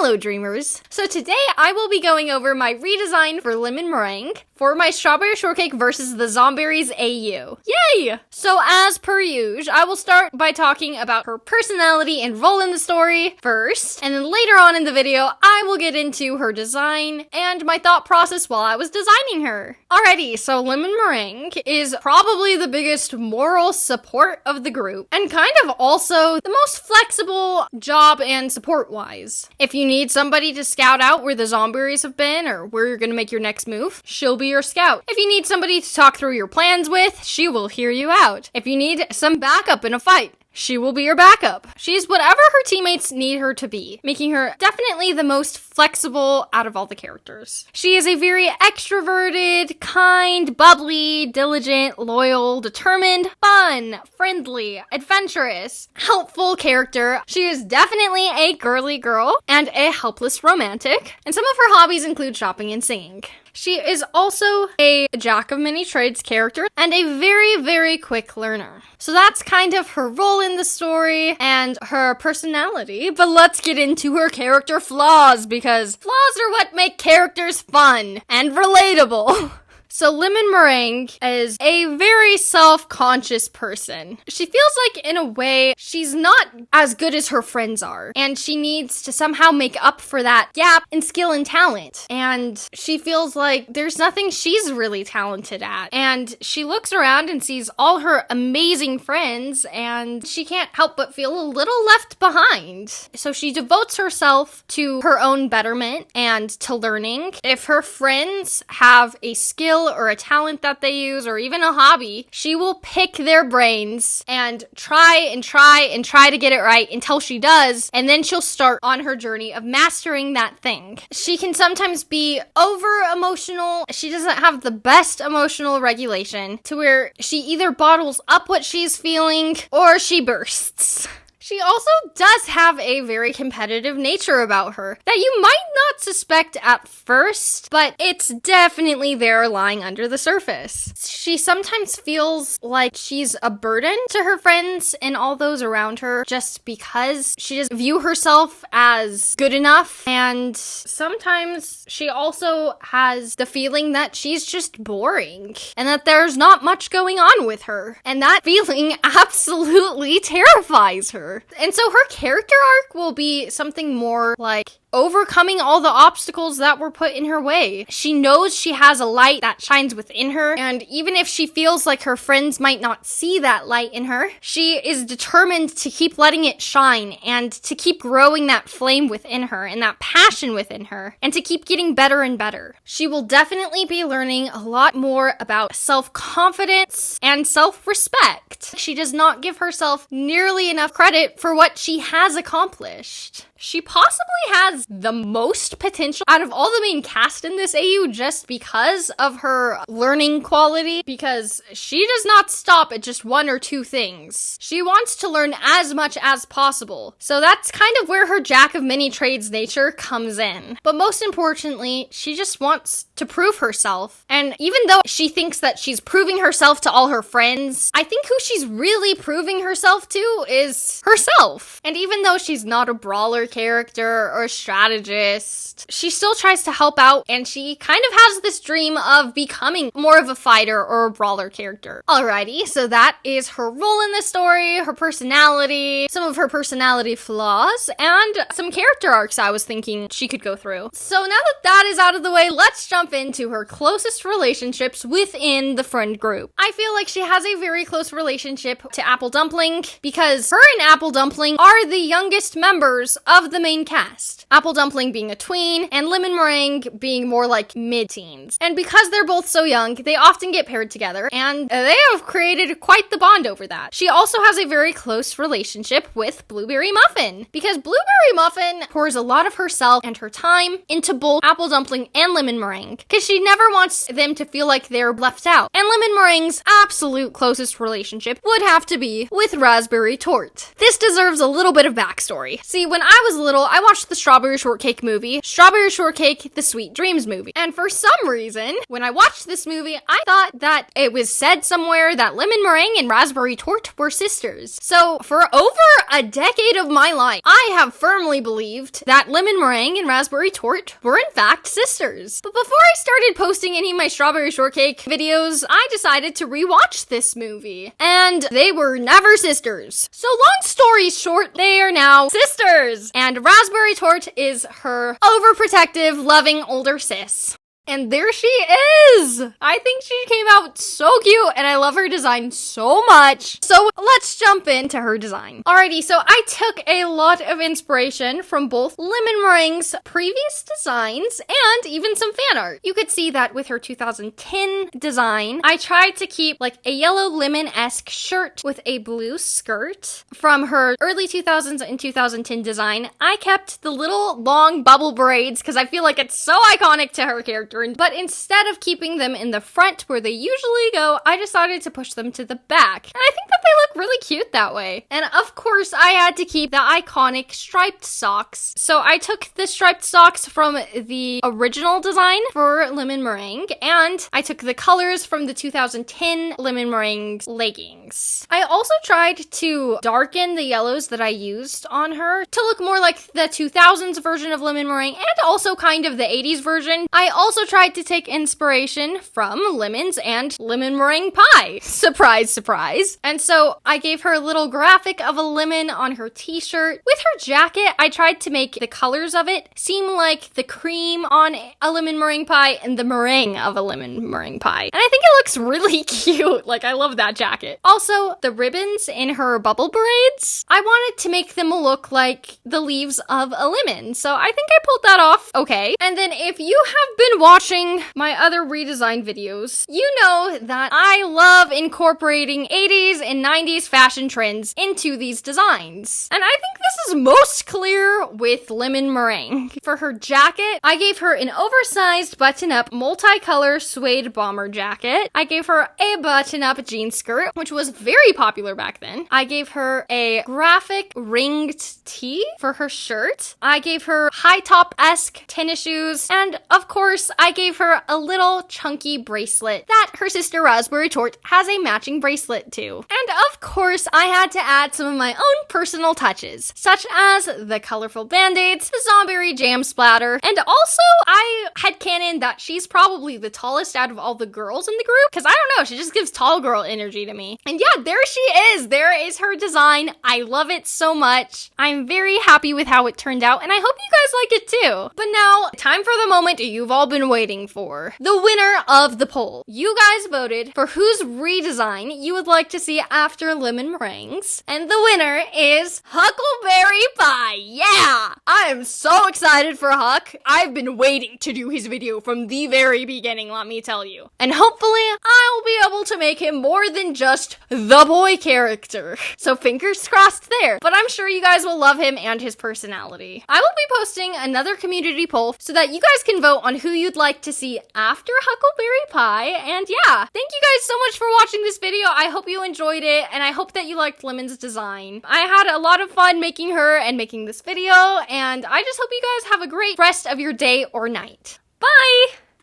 Hello dreamers! So today I will be going over my redesign for Lemon Meringue for my Strawberry Shortcake versus the Zomberry's AU. Yay! So as per usual, I will start by talking about her personality and role in the story first, and then later on in the video, I will get into her design and my thought process while I was designing her. Alrighty, so Lemon Meringue is probably the biggest moral support of the group, and kind of also the most flexible job and support-wise. If you need somebody to scout out where the Zomberries have been or where you're gonna make your next move, she'll be your scout. If you need somebody to talk through your plans with, she will hear you out. If you need some backup in a fight, she will be your backup. She's whatever her teammates need her to be, making her definitely the most flexible out of all the characters. She is a very extroverted, kind, bubbly, diligent, loyal, determined, fun, friendly, adventurous, helpful character. She is definitely a girly girl and a helpless romantic, and some of her hobbies include shopping and singing. She is also a jack of many trades character and a very, very quick learner. So that's kind of her role in the story and her personality, but let's get into her character flaws, because flaws are what make characters fun and relatable. So Lemon Meringue is a very self-conscious person. She feels like, in a way, she's not as good as her friends are, and she needs to somehow make up for that gap in skill and talent. And she feels like there's nothing she's really talented at. And she looks around and sees all her amazing friends, and she can't help but feel a little left behind. So she devotes herself to her own betterment and to learning. If her friends have a skill or a talent that they use, or even a hobby, she will pick their brains and try to get it right until she does, and then she'll start on her journey of mastering that thing. She can sometimes be over emotional. She doesn't have the best emotional regulation, to where she either bottles up what she's feeling or she bursts. She also does have a very competitive nature about her that you might not suspect at first, but it's definitely there lying under the surface. She sometimes feels like she's a burden to her friends and all those around her just because she doesn't view herself as good enough, and sometimes she also has the feeling that she's just boring and that there's not much going on with her, and that feeling absolutely terrifies her. And so her character arc will be something more like overcoming all the obstacles that were put in her way. She knows she has a light that shines within her, and even if she feels like her friends might not see that light in her, she is determined to keep letting it shine and to keep growing that flame within her and that passion within her, and to keep getting better and better. She will definitely be learning a lot more about self-confidence and self-respect. She does not give herself nearly enough credit for what she has accomplished. She possibly has the most potential out of all the main cast in this AU just because of her learning quality, because she does not stop at just one or two things. She wants to learn as much as possible. So that's kind of where her jack of many trades nature comes in. But most importantly, she just wants to prove herself. And even though she thinks that she's proving herself to all her friends, I think who she's really proving herself to is herself. And even though she's not a brawler character or a strategist, she still tries to help out, and she kind of has this dream of becoming more of a fighter or a brawler character. Alrighty, so that is her role in the story, her personality, some of her personality flaws, and some character arcs I was thinking she could go through. So now that that is out of the way, let's jump into her closest relationships within the friend group. I feel like she has a very close relationship to Apple Dumpling, because her and Apple Dumpling are the youngest members of the main cast. Apple Dumpling being a tween, and Lemon Meringue being more like mid-teens. And because they're both so young, they often get paired together, and they have created quite the bond over that. She also has a very close relationship with Blueberry Muffin, because Blueberry Muffin pours a lot of herself and her time into both Apple Dumpling and Lemon Meringue, because she never wants them to feel like they're left out. And Lemon Meringue's absolute closest relationship would have to be with Raspberry Torte. This deserves a little bit of backstory. See, when I was little, I watched the Strawberry Shortcake movie, Strawberry Shortcake, the Sweet Dreams movie. And for some reason, when I watched this movie, I thought that it was said somewhere that Lemon Meringue and Raspberry Torte were sisters. So for over a decade of my life, I have firmly believed that Lemon Meringue and Raspberry Torte were in fact sisters. But before I started posting any of my Strawberry Shortcake videos, I decided to rewatch this movie. And they were never sisters. So long story short, they are now sisters. And Raspberry Torte is her overprotective, loving older sis. And there she is! I think she came out so cute, and I love her design so much. So let's jump into her design. Alrighty, so I took a lot of inspiration from both Lemon Meringue's previous designs and even some fan art. You could see that with her 2010 design, I tried to keep like a yellow lemon-esque shirt with a blue skirt. From her early 2000s and 2010 design, I kept the little long bubble braids because I feel like it's so iconic to her character. But instead of keeping them in the front where they usually go, I decided to push them to the back. And I think that they look really cute that way. And of course, I had to keep the iconic striped socks. So I took the striped socks from the original design for Lemon Meringue, and I took the colors from the 2010 Lemon Meringue leggings. I also tried to darken the yellows that I used on her to look more like the 2000s version of Lemon Meringue and also kind of the 80s version. I also tried to take inspiration from lemons and lemon meringue pie. Surprise, surprise. And so I gave her a little graphic of a lemon on her t-shirt. With her jacket, I tried to make the colors of it seem like the cream on a lemon meringue pie and the meringue of a lemon meringue pie. And I think it looks really cute. Like, I love that jacket. Also, the ribbons in her bubble braids, I wanted to make them look like the leaves of a lemon. So I think I pulled that off okay. And then if you have been watching my other redesign videos, you know that I love incorporating 80s and 90s fashion trends into these designs. And I think this is most clear with Lemon Meringue. For her jacket, I gave her an oversized button-up multicolor suede bomber jacket. I gave her a button-up jean skirt, which was very popular back then. I gave her a graphic ringed tee for her shirt. I gave her high top-esque tennis shoes, and of course, I gave her a little chunky bracelet that her sister Raspberry Torte has a matching bracelet to. And of course, I had to add some of my own personal touches, such as the colorful band-aids, the Zomberry jam splatter, and also I headcanon that she's probably the tallest out of all the girls in the group, because I don't know, she just gives tall girl energy to me. And yeah, there she is! There is her design. I love it so much. I'm very happy with how it turned out, and I hope you guys like it too. But now, time for the moment you've all been waiting for. The winner of the poll. You guys voted for whose redesign you would like to see after Lemon Meringues, and the winner is Huckleberry Pie. Yeah! I am so excited for Huck. I've been waiting to do his video from the very beginning, let me tell you. And hopefully, I'll be able to make him more than just the boy character. So fingers crossed there. But I'm sure you guys will love him and his personality. I will be posting another community poll so that you guys can vote on who you'd like to see after Huckleberry Pie. And yeah, thank you guys so much for watching this video. I hope you enjoyed it, and I hope that you liked Lemon's design. I had a lot of fun making her and making this video, and I just hope you guys have a great rest of your day or night. Bye!